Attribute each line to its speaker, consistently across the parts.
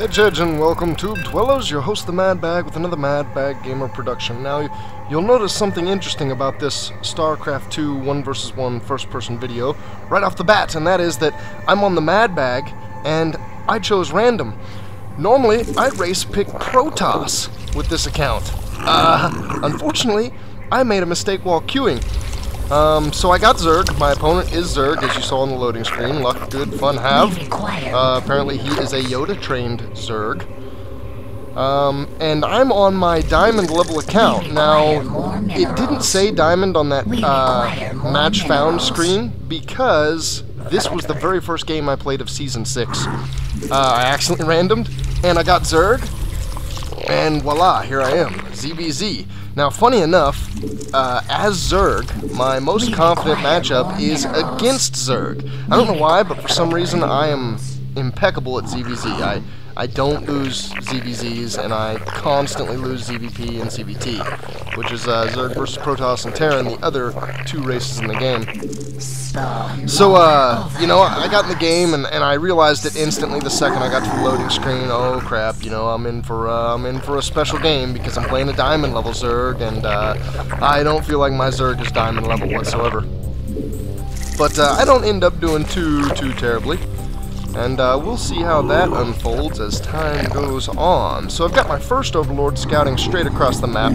Speaker 1: Hedge and welcome Tube Dwellers, your host the Mad Bag with another Mad Bag Gamer production. Now, you'll notice something interesting about this StarCraft 2 1 vs 1 first-person video right off the bat, and that is that I'm on the Mad Bag, and I chose random. Normally, I'd race pick Protoss with this account. Unfortunately, I made a mistake while queuing. So I got Zerg. My opponent is Zerg, as you saw on the loading screen. Luck, good, fun, have. Apparently he is a Yoda-trained Zerg. And I'm on my Diamond level account. Now, it didn't say Diamond on that match found screen because this was the very first game I played of Season 6. I accidentally randomed, and I got Zerg, and voila, here I am, ZvZ. Now, funny enough, as Zerg, my most confident matchup is against Zerg. I don't know why, but for some reason I am impeccable at ZvZ. I don't lose ZvZs, and I constantly lose ZvP and CVT, which is Zerg versus Protoss and Terran, the other two races in the game. So, you know, I got in the game, and I realized it instantly the second I got to the loading screen. Oh crap, you know, I'm in for a special game because I'm playing a Diamond level Zerg, and I don't feel like my Zerg is Diamond level whatsoever. But I don't end up doing too terribly. And we'll see how that unfolds as time goes on. So I've got my first Overlord scouting straight across the map.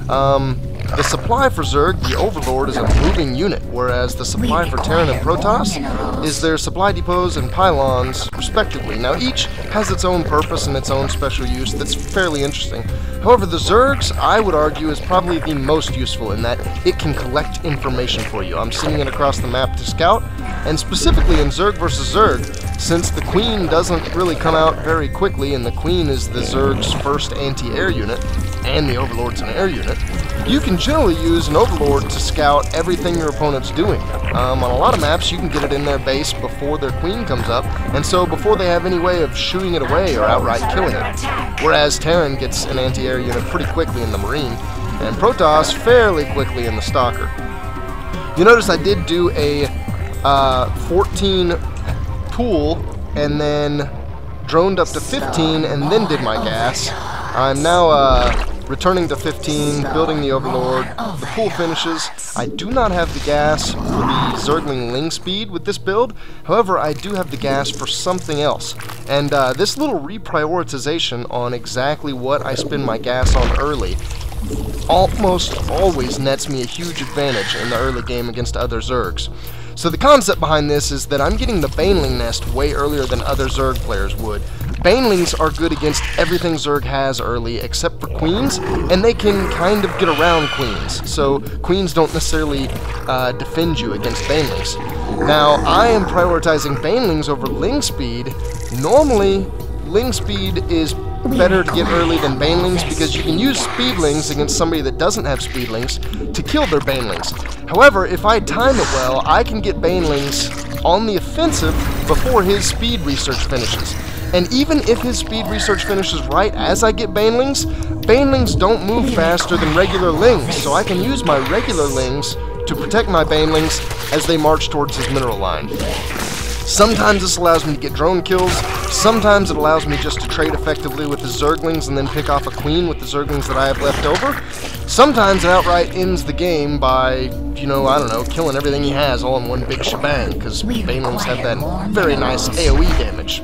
Speaker 1: The supply for Zerg, the Overlord, is a moving unit, whereas the supply for Terran and Protoss is their supply depots and pylons, respectively. Now, each has its own purpose and its own special use that's fairly interesting. However, the Zergs, I would argue, is probably the most useful in that it can collect information for you. I'm sending it across the map to scout, and specifically in Zerg versus Zerg, since the Queen doesn't really come out very quickly, and the Queen is the Zerg's first anti-air unit, and the Overlord's an air unit, you can generally use an Overlord to scout everything your opponent's doing. On a lot of maps, you can get it in their base before their Queen comes up, and so before they have any way of shooting it away or outright killing it. Whereas Terran gets an anti-air unit pretty quickly in the Marine, and Protoss fairly quickly in the Stalker. You notice I did do a 14 pool, and then droned up to 15, and then did my gas. I'm now returning to 15, building the Overlord. The pool finishes. I do not have the gas for the Zergling Ling speed with this build. However, I do have the gas for something else. And this little reprioritization on exactly what I spend my gas on early almost always nets me a huge advantage in the early game against other Zergs. So the concept behind this is that I'm getting the Baneling nest way earlier than other Zerg players would. Banelings are good against everything Zerg has early except for Queens, and they can kind of get around Queens. So Queens don't necessarily defend you against Banelings. Now, I am prioritizing Banelings over Ling speed. Normally, Ling speed is better to get early than Banelings because you can use Speedlings against somebody that doesn't have Speedlings to kill their Banelings. However, if I time it well, I can get Banelings on the offensive before his speed research finishes. And even if his speed research finishes right as I get Banelings, Banelings don't move faster than regular Lings, so I can use my regular Lings to protect my Banelings as they march towards his mineral line. Sometimes this allows me to get drone kills, sometimes it allows me just to trade effectively with the Zerglings and then pick off a Queen with the Zerglings that I have left over. Sometimes it outright ends the game by, you know, I don't know, killing everything he has all in one big shebang, because Banelings have that very nice AoE damage.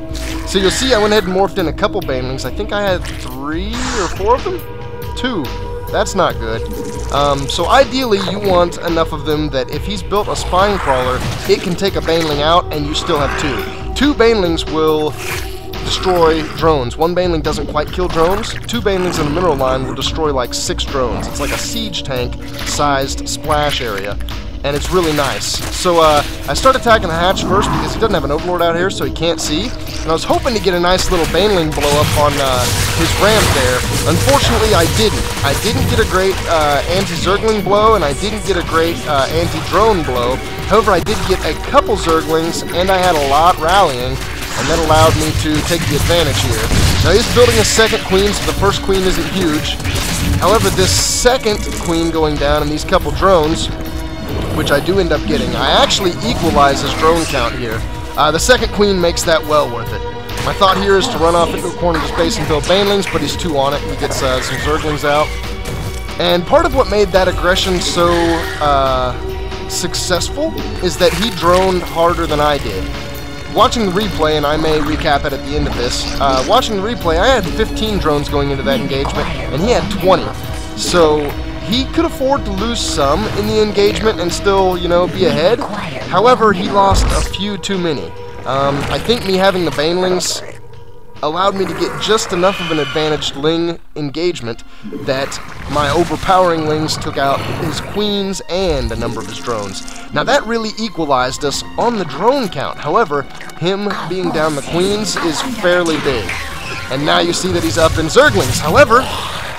Speaker 1: So you'll see I went ahead and morphed in a couple Banelings. I think I had 3 or 4 of them? 2. That's not good. So ideally you want enough of them that if he's built a spine crawler, it can take a Baneling out and you still have 2. 2 Banelings will destroy drones. 1 Baneling doesn't quite kill drones. 2 Banelings in the mineral line will destroy like 6 drones. It's like a siege tank sized splash area, and it's really nice. So I start attacking the hatch first because he doesn't have an Overlord out here, so he can't see. And I was hoping to get a nice little Baneling blow up on his ramp there. Unfortunately, I didn't. I didn't get a great anti-Zergling blow, and I didn't get a great anti-drone blow. However, I did get a couple Zerglings, and I had a lot rallying, and that allowed me to take the advantage here. Now he's building a second Queen, so the first Queen isn't huge. However, this second Queen going down and these couple drones, which I do end up getting, I actually equalize his drone count here. The second Queen makes that well worth it. My thought here is to run off into a corner of his base and build banelings, but he's too on it. He gets some zerglings out. And part of what made that aggression so successful is that he droned harder than I did. Watching the replay, and I may recap it at the end of this, watching the replay, I had 15 drones going into that engagement, and he had 20. So he could afford to lose some in the engagement and still, you know, be ahead. However, he lost a few too many. I think me having the banelings allowed me to get just enough of an advantaged Ling engagement that my overpowering Lings took out his queens and a number of his drones. Now that really equalized us on the drone count. However, him being down the queens is fairly big. And now you see that he's up in zerglings. However,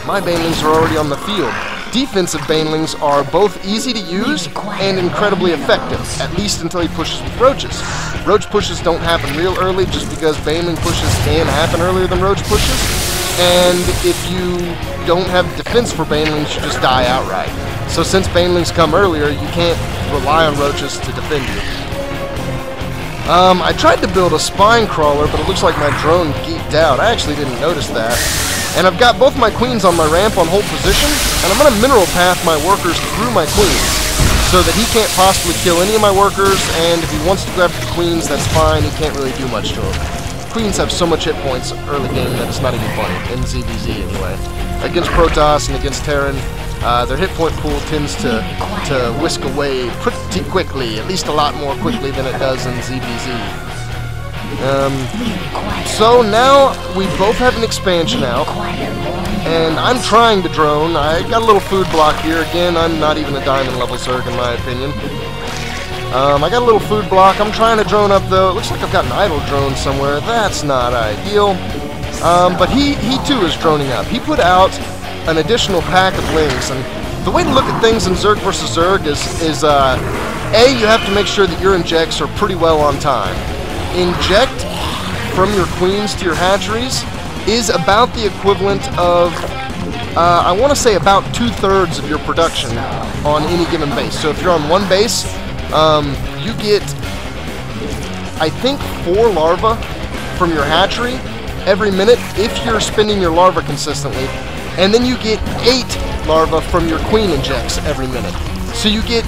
Speaker 1: my banelings are already on the field. Defensive banelings are both easy to use and incredibly effective, at least until he pushes with roaches. Roach pushes don't happen real early just because baneling pushes can happen earlier than roach pushes, and if you don't have defense for banelings, you just die outright. So since banelings come earlier, you can't rely on roaches to defend you. I tried to build a spine crawler, but it looks like my drone geeked out. I actually didn't notice that. And I've got both my queens on my ramp on hold position, and I'm going to mineral path my workers through my queens, so that he can't possibly kill any of my workers, and if he wants to grab the queens, that's fine, he can't really do much to them. Queens have so much hit points early game that it's not even funny, in ZvZ anyway. Against Protoss and against Terran, their hit point pool tends to whisk away pretty quickly, at least a lot more quickly than it does in ZvZ. So now we both have an expansion out, and I'm trying to drone. I got a little food block here. Again, I'm not even a diamond level Zerg in my opinion. I got a little food block. I'm trying to drone up though. It looks like I've got an idle drone somewhere. That's not ideal. But he too is droning up. He put out an additional pack of Lings, and the way to look at things in Zerg vs. Zerg is A, you have to make sure that your injects are pretty well on time. Inject from your queens to your hatcheries is about the equivalent of, I want to say about 2/3 of your production on any given base. So if you're on one base, you get, I think, 4 larvae from your hatchery every minute if you're spending your larvae consistently, and then you get 8 larvae from your queen injects every minute. So you get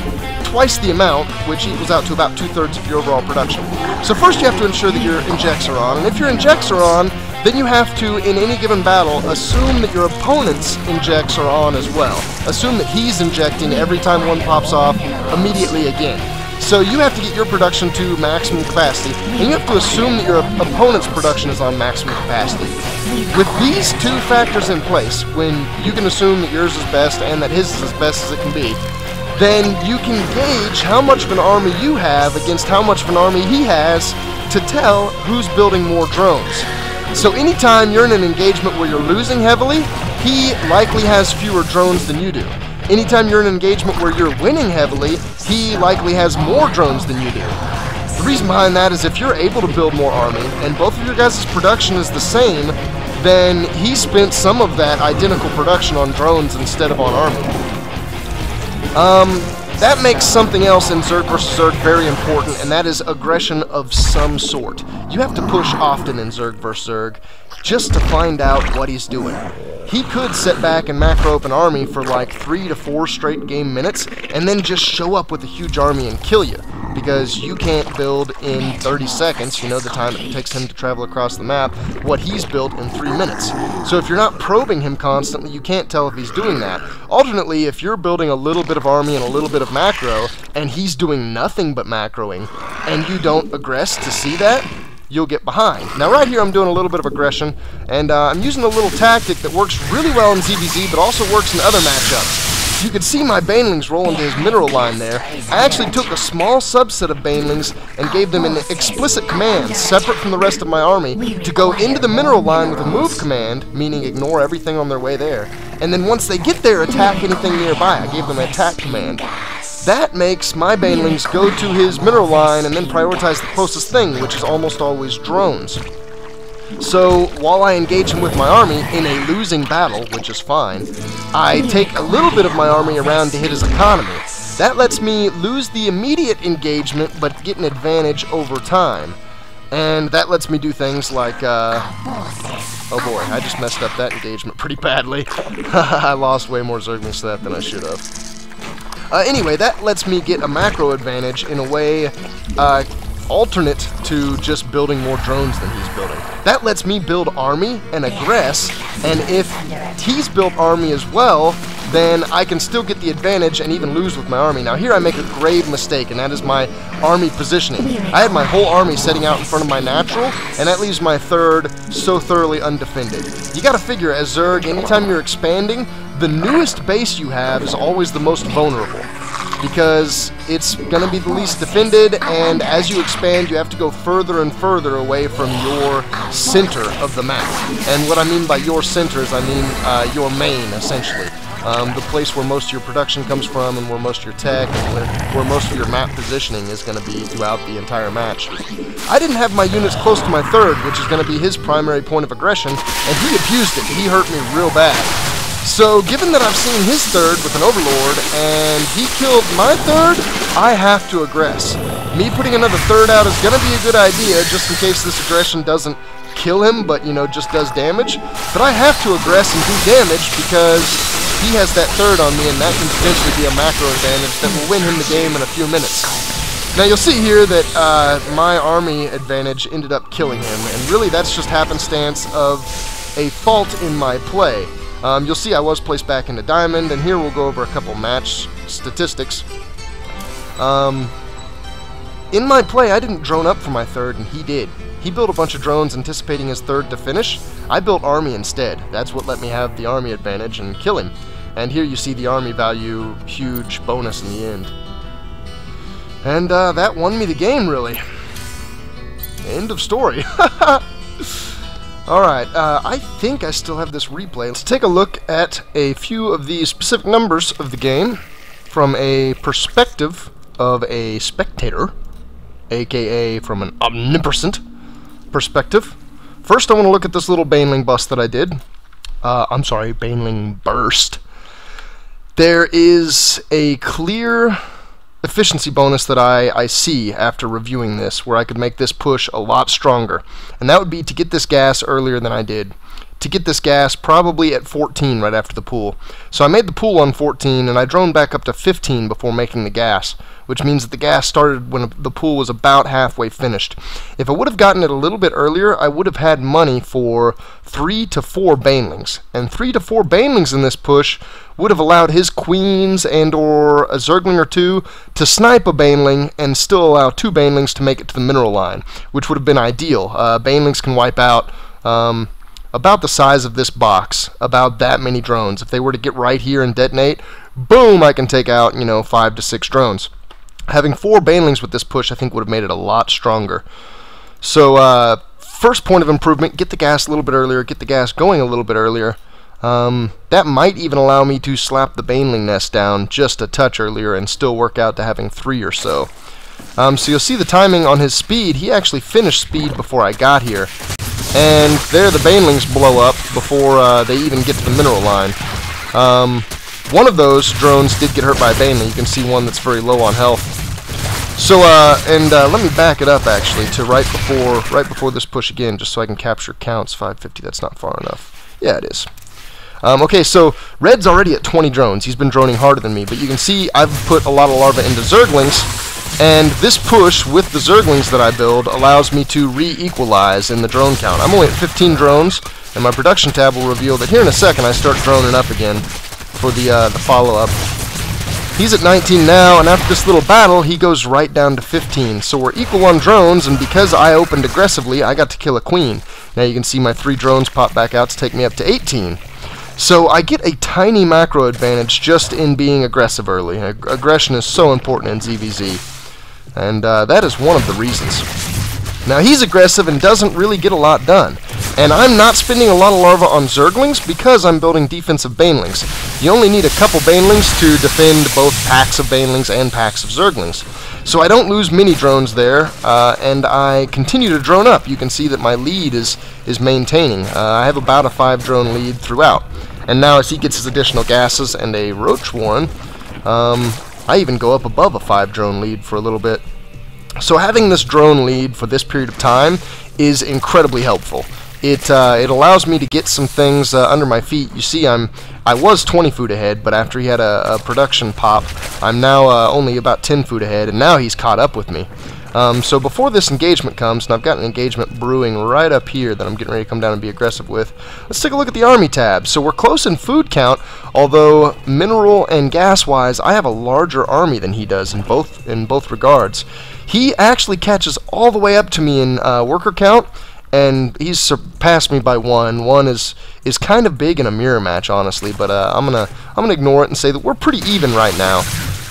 Speaker 1: twice the amount, which equals out to about 2/3 of your overall production. So first you have to ensure that your injects are on, and if your injects are on, then you have to, in any given battle, assume that your opponent's injects are on as well. Assume that he's injecting every time one pops off immediately again. So you have to get your production to maximum capacity, and you have to assume that your opponent's production is on maximum capacity. With these two factors in place, when you can assume that yours is best and that his is as best as it can be, then you can gauge how much of an army you have against how much of an army he has to tell who's building more drones. So anytime you're in an engagement where you're losing heavily, he likely has fewer drones than you do. Anytime you're in an engagement where you're winning heavily, he likely has more drones than you do. The reason behind that is if you're able to build more army, and both of your guys' production is the same, then he spent some of that identical production on drones instead of on army. That makes something else in Zerg vs. Zerg very important, and that is aggression of some sort. You have to push often in Zerg vs. Zerg just to find out what he's doing. He could sit back and macro up an army for like 3 to 4 straight game minutes, and then just show up with a huge army and kill you, because you can't build in 30 seconds, you know, the time it takes him to travel across the map, what he's built in 3 minutes. So if you're not probing him constantly, you can't tell if he's doing that. Alternately, if you're building a little bit of army and a little bit of macro, and he's doing nothing but macroing, and you don't aggress to see that, you'll get behind. Now right here I'm doing a little bit of aggression, and I'm using a little tactic that works really well in ZvZ, but also works in other matchups. You can see my banelings roll into his mineral line there. I actually took a small subset of banelings and gave them an explicit command, separate from the rest of my army, to go into the mineral line with a move command, meaning ignore everything on their way there, and then once they get there, attack anything nearby. I gave them an attack command. That makes my banelings go to his mineral line and then prioritize the closest thing, which is almost always drones. So while I engage him with my army in a losing battle, which is fine, I take a little bit of my army around to hit his economy. That lets me lose the immediate engagement but get an advantage over time. And that lets me do things like, oh boy, I just messed up that engagement pretty badly. I lost way more Zerglings to that than I should have. Anyway, that lets me get a macro advantage in a way alternate to just building more drones than he's building. That lets me build army and aggress, and if he's built army as well, then I can still get the advantage and even lose with my army. Now here I make a grave mistake, and that is my army positioning. I had my whole army setting out in front of my natural, and that leaves my third so thoroughly undefended. You gotta figure, as Zerg, anytime you're expanding, the newest base you have is always the most vulnerable, because it's gonna be the least defended, and as you expand you have to go further and further away from your center of the map. And what I mean by your center is I mean your main, essentially. The place where most of your production comes from, and where most of your tech, and where most of your map positioning is going to be throughout the entire match. I didn't have my units close to my third, which is going to be his primary point of aggression, and he abused it. He hurt me real bad. So, given that I've seen his third with an Overlord, and he killed my third, I have to aggress. Me putting another third out is going to be a good idea, just in case this aggression doesn't kill him, but, you know, just does damage. But I have to aggress and do damage, because he has that third on me, and that can potentially be a macro advantage that will win him the game in a few minutes. Now you'll see here that my army advantage ended up killing him, and really that's just happenstance of a fault in my play. You'll see I was placed back into Diamond, and here we'll go over a couple match statistics. In my play, I didn't drone up for my third, and he did. He built a bunch of drones anticipating his third to finish. I built army instead. That's what let me have the army advantage and kill him. And here you see the army value, huge bonus in the end. And that won me the game, really. End of story. Alright, I think I still have this replay. Let's take a look at a few of the specific numbers of the game from a perspective of a spectator, aka from an omnipresent perspective. First, I want to look at this little Baneling bust that I did. I'm sorry, Baneling burst. There is a clear efficiency bonus that I see after reviewing this, where I could make this push a lot stronger. And that would be to get this gas earlier than I did. To get this gas probably at 14 right after the pool. So I made the pool on 14, and I droned back up to 15 before making the gas, which means that the gas started when the pool was about halfway finished. If I would have gotten it a little bit earlier, I would have had money for 3 to 4 Banelings. And 3 to 4 Banelings in this push would have allowed his queens and or a Zergling or two to snipe a Baneling and still allow 2 Banelings to make it to the mineral line, which would have been ideal. Banelings can wipe out about the size of this box, about that many drones. If they were to get right here and detonate, boom, I can take out, you know, 5 to 6 drones. Having 4 Banelings with this push, I think, would have made it a lot stronger. So, first point of improvement, get the gas a little bit earlier, get the gas going a little bit earlier. That might even allow me to slap the Baneling nest down just a touch earlier and still work out to having 3 or so. So you'll see the timing on his speed. He actually finished speed before I got here. And there the Banelings blow up before they even get to the mineral line. One of those drones did get hurt by a Baneling. You can see one that's very low on health. So, let me back it up actually to right before this push again, just so I can capture counts. 550, that's not far enough. Yeah, it is. Okay, so Red's already at 20 drones. He's been droning harder than me, but you can see I've put a lot of larvae into Zerglings, and this push with the Zerglings that I build allows me to re-equalize in the drone count. I'm only at 15 drones, and my production tab will reveal that here in a second I start droning up again for the follow-up. He's at 19 now, and after this little battle, he goes right down to 15. So we're equal on drones, and because I opened aggressively, I got to kill a queen. Now you can see my 3 drones pop back out to take me up to 18. So I get a tiny macro advantage just in being aggressive early. Aggression is so important in ZvZ. And that is one of the reasons. Now he's aggressive and doesn't really get a lot done. And I'm not spending a lot of larvae on Zerglings because I'm building defensive Banelings. You only need a couple Banelings to defend both packs of Banelings and packs of Zerglings. So I don't lose mini drones there, and I continue to drone up. You can see that my lead is maintaining. I have about a 5 drone lead throughout. And now as he gets his additional gases and a Roach Warren, I even go up above a 5 drone lead for a little bit. So having this drone lead for this period of time is incredibly helpful. It allows me to get some things under my feet. You see, I was 20 food ahead, but after he had a production pop, I'm now only about 10 food ahead, and now he's caught up with me. So before this engagement comes, and I've got an engagement brewing right up here that I'm getting ready to come down and be aggressive with, let's take a look at the army tab. So we're close in food count, although mineral and gas-wise, I have a larger army than he does in both regards. He actually catches all the way up to me in worker count, and he's surpassed me by one. One is kind of big in a mirror match, honestly, but I'm gonna ignore it and say that we're pretty even right now.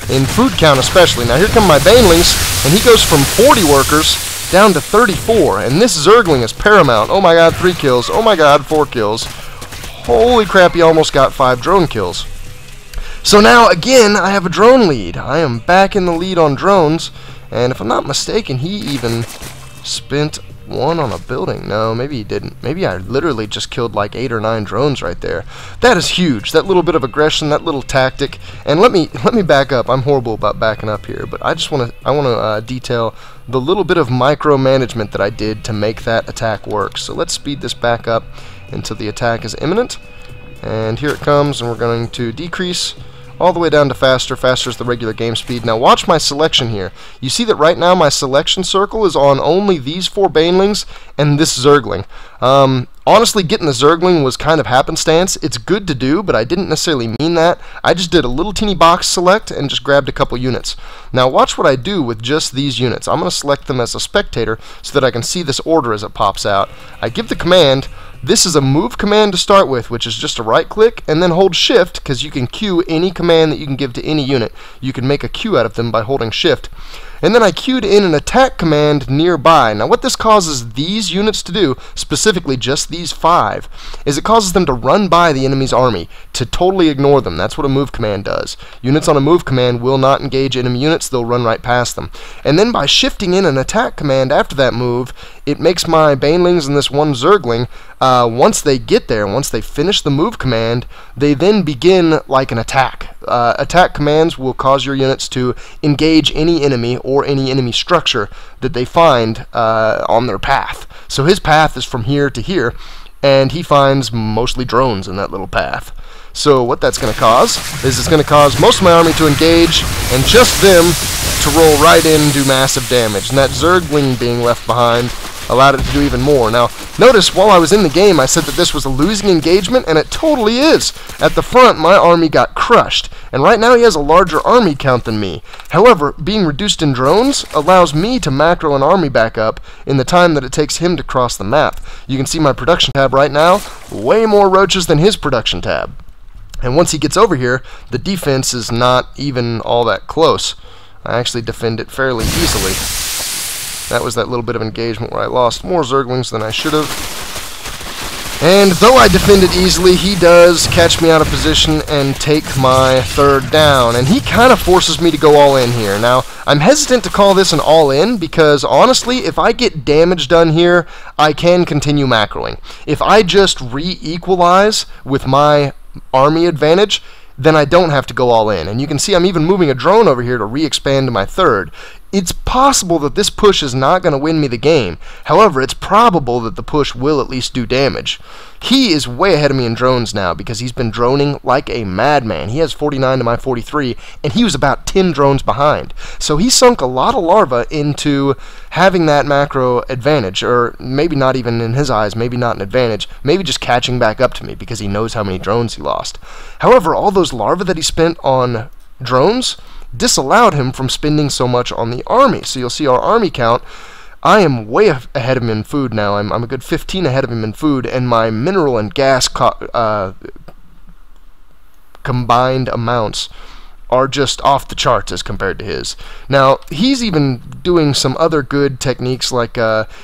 Speaker 1: In food count especially. Now here come my banelings, and he goes from 40 workers down to 34, and this Zergling is paramount. Oh my god, 3 kills. Oh my god, 4 kills. Holy crap, he almost got 5 drone kills. So now, again, I have a drone lead. I am back in the lead on drones, and if I'm not mistaken, he even spent 1 on a building. No, maybe he didn't. Maybe I literally just killed like 8 or 9 drones right there. That is huge. That little bit of aggression, that little tactic. And let me back up. I'm horrible about backing up here, but I just want to detail the little bit of micromanagement that I did to make that attack work. So let's speed this back up until the attack is imminent. And here it comes, and we're going to decrease all the way down to faster. Faster is the regular game speed. Now watch my selection here. You see that right now my selection circle is on only these 4 banelings and this Zergling. Honestly, getting the Zergling was kind of happenstance. It's good to do, but I didn't necessarily mean that. I just did a little teeny box select and just grabbed a couple units. Now watch what I do with just these units. I'm going to select them as a spectator so that I can see this order as it pops out. I give the command. This is a move command to start with, which is just a right click and then hold shift, because you can queue any command that you can give to any unit. You can make a queue out of them by holding shift. And then I queued in an attack command nearby. Now what this causes these units to do, specifically just these 5, is it causes them to run by the enemy's army, to totally ignore them. That's what a move command does. Units on a move command will not engage enemy units, they'll run right past them. And then by shifting in an attack command after that move, it makes my banelings and this one Zergling, once they get there, once they finish the move command, they then begin like an attack. Attack commands will cause your units to engage any enemy or any enemy structure that they find on their path. So his path is from here to here, and he finds mostly drones in that little path. So what that's going to cause is it's going to cause most of my army to engage, and just them to roll right in and do massive damage. And that Zergling being left behind allowed it to do even more. Now, notice while I was in the game, I said that this was a losing engagement, and it totally is. At the front, my army got crushed, and right now he has a larger army count than me. However, being reduced in drones allows me to macro an army back up in the time that it takes him to cross the map. You can see my production tab right now, way more roaches than his production tab. And once he gets over here, the defense is not even all that close. I actually defend it fairly easily. That was that little bit of engagement where I lost more Zerglings than I should have. And though I defend it easily, he does catch me out of position and take my 3rd down. And he kind of forces me to go all in here. Now, I'm hesitant to call this an all-in because, honestly, if I get damage done here, I can continue macroing. If I just re-equalize with my army advantage, then I don't have to go all in. And you can see I'm even moving a drone over here to re-expand to my 3rd. It's possible that this push is not going to win me the game. However, it's probable that the push will at least do damage. He is way ahead of me in drones now because he's been droning like a madman. He has 49 to my 43, and he was about 10 drones behind. So he sunk a lot of larva into having that macro advantage, or maybe not even in his eyes, maybe not an advantage, maybe just catching back up to me because he knows how many drones he lost. However, all those larvae that he spent on drones disallowed him from spending so much on the army. So you'll see our army count. I am way ahead of him in food now. I'm a good 15 ahead of him in food, and my mineral and gas combined amounts are just off the charts as compared to his. Now, he's even doing some other good techniques, like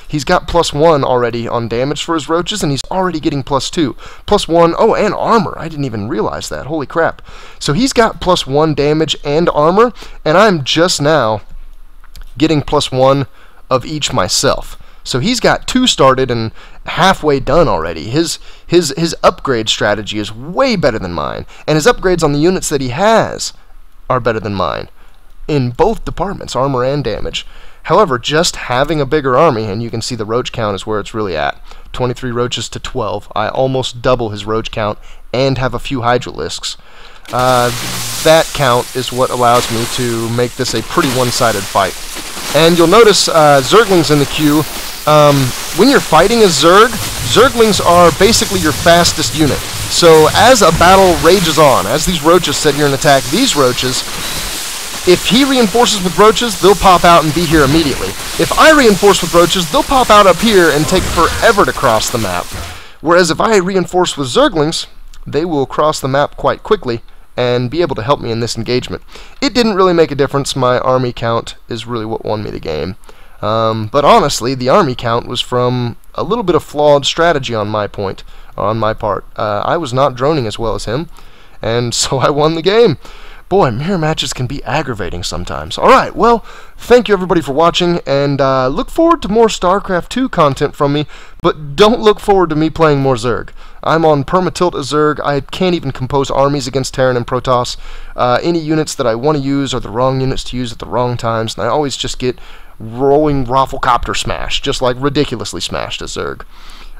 Speaker 1: he's got +1 already on damage for his roaches, and he's already getting +2. +1, oh, and armor. I didn't even realize that. Holy crap. So he's got +1 damage and armor, and I'm just now getting +1 of each myself. So he's got 2 started and halfway done already. His upgrade strategy is way better than mine, and his upgrades on the units that he has are better than mine in both departments, armor and damage. However, just having a bigger army, and you can see the roach count is where it's really at. 23 roaches to 12. I almost double his roach count and have a few hydralisks. That count is what allows me to make this a pretty one-sided fight. And you'll notice Zerglings in the queue. When you're fighting as Zerglings are basically your fastest unit. So as a battle rages on, as these roaches sit here and attack these roaches, if he reinforces with roaches, they'll pop out and be here immediately. If I reinforce with roaches, they'll pop out up here and take forever to cross the map. Whereas if I reinforce with Zerglings, they will cross the map quite quickly and be able to help me in this engagement. It didn't really make a difference. My army count is really what won me the game. But honestly, the army count was from a little bit of flawed strategy on my part. I was not droning as well as him, and so I won the game. Boy, mirror matches can be aggravating sometimes. Alright, well, thank you everybody for watching, and look forward to more StarCraft 2 content from me, but don't look forward to me playing more Zerg. I'm on permatilt as Zerg. I can't even compose armies against Terran and Protoss. Any units that I want to use are the wrong units to use at the wrong times, and I always just get rolling Rafflecopter smashed, just like ridiculously smashed as Zerg.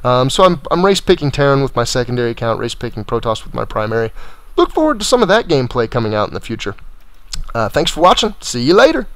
Speaker 1: So I'm race picking Terran with my secondary account, race picking Protoss with my primary. Look forward to some of that gameplay coming out in the future. Thanks for watching. See you later.